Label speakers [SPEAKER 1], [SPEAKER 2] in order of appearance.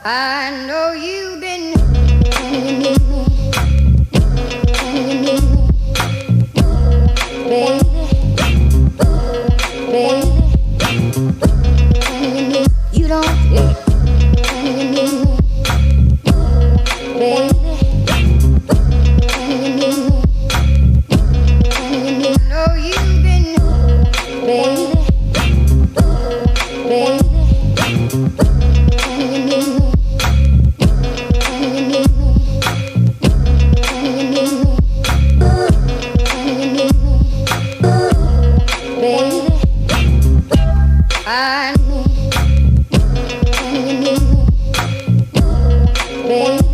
[SPEAKER 1] I know you've been baby, baby, you don't baby, I know you've been baby, baby. I know, baby.